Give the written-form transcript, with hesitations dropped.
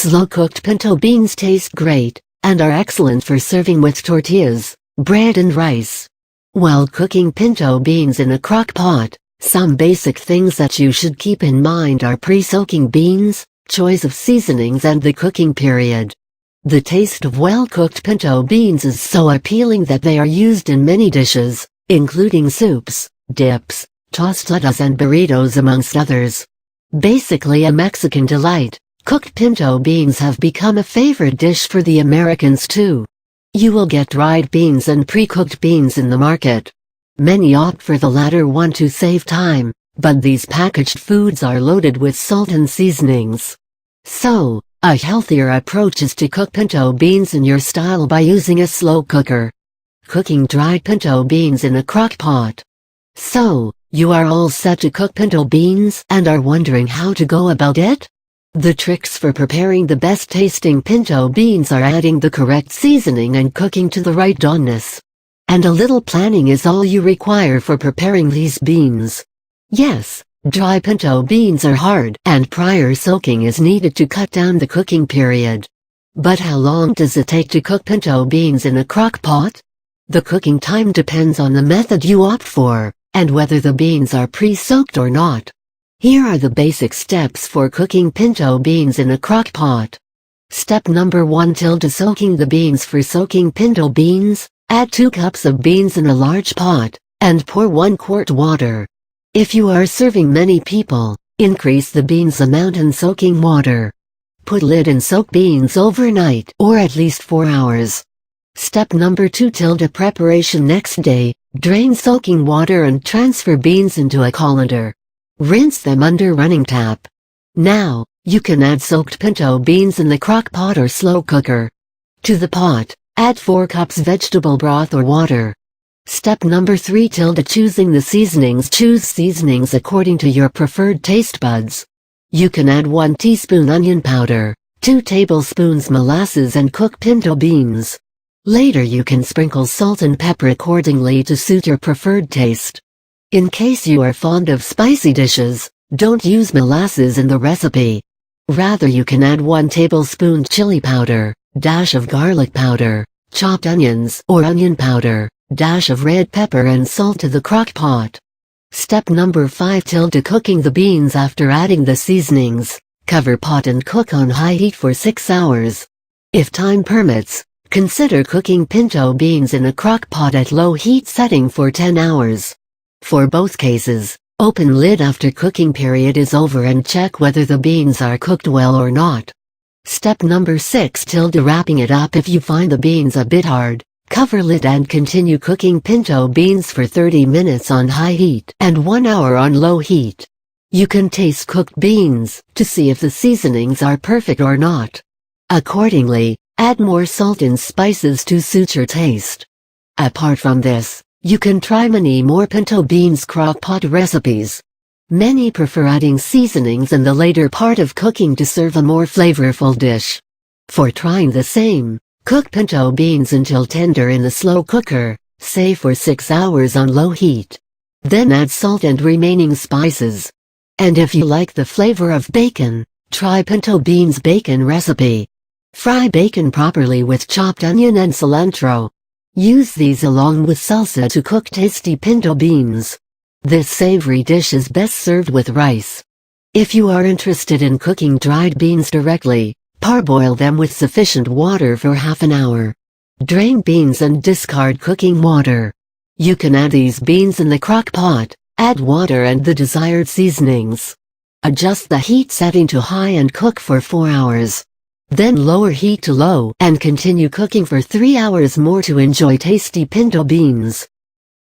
Slow-cooked pinto beans taste great, and are excellent for serving with tortillas, bread and rice. While cooking pinto beans in a crock pot, some basic things that you should keep in mind are pre-soaking beans, choice of seasonings and the cooking period. The taste of well-cooked pinto beans is so appealing that they are used in many dishes, including soups, dips, tostadas and burritos amongst others. Basically a Mexican delight, cooked pinto beans have become a favorite dish for the Americans too. You will get dried beans and pre-cooked beans in the market. Many opt for the latter one to save time, but these packaged foods are loaded with salt and seasonings. So, a healthier approach is to cook pinto beans in your style by using a slow cooker. Cooking dried pinto beans in a crock pot. So, you are all set to cook pinto beans and are wondering how to go about it? The tricks for preparing the best tasting pinto beans are adding the correct seasoning and cooking to the right doneness. And a little planning is all you require for preparing these beans. Yes, dry pinto beans are hard and prior soaking is needed to cut down the cooking period. But how long does it take to cook pinto beans in a crock pot? The cooking time depends on the method you opt for, and whether the beans are pre-soaked or not. Here are the basic steps for cooking pinto beans in a crock pot. Step number 1: soaking the beans. For soaking pinto beans, add 2 cups of beans in a large pot, and pour 1 quart water. If you are serving many people, increase the beans amount in soaking water. Put lid and soak beans overnight or at least 4 hours. Step number 2: preparation. Next day, drain soaking water and transfer beans into a colander. Rinse them under running tap. Now, you can add soaked pinto beans in the crock pot or slow cooker. To the pot, add 4 cups vegetable broth or water. Step number 3: choosing the seasonings. Choose seasonings according to your preferred taste buds. You can add 1 teaspoon onion powder, 2 tablespoons molasses and cook pinto beans. Later you can sprinkle salt and pepper accordingly to suit your preferred taste. In case you are fond of spicy dishes, don't use molasses in the recipe. Rather you can add 1 tablespoon chili powder, dash of garlic powder, chopped onions or onion powder, dash of red pepper and salt to the crock pot. Step number 5: cooking the beans. After adding the seasonings, cover pot and cook on high heat for 6 hours. If time permits, consider cooking pinto beans in a crock pot at low heat setting for 10 hours. For both cases, open lid after cooking period is over and check whether the beans are cooked well or not. Step number 6: wrapping it up. If you find the beans a bit hard, cover lid and continue cooking pinto beans for 30 minutes on high heat and 1 hour on low heat. You can taste cooked beans to see if the seasonings are perfect or not. Accordingly, add more salt and spices to suit your taste. Apart from this, you can try many more pinto beans crock pot recipes. Many prefer adding seasonings in the later part of cooking to serve a more flavorful dish. For trying the same, cook pinto beans until tender in the slow cooker, say for 6 hours on low heat. Then add salt and remaining spices. And if you like the flavor of bacon, try pinto beans bacon recipe. Fry bacon properly with chopped onion and cilantro. Use these along with salsa to cook tasty pinto beans. This savory dish is best served with rice. If you are interested in cooking dried beans directly, parboil them with sufficient water for half an hour. Drain beans and discard cooking water. You can add these beans in the crock pot, add water and the desired seasonings. Adjust the heat setting to high and cook for 4 hours. Then lower heat to low and continue cooking for 3 hours more to enjoy tasty pinto beans.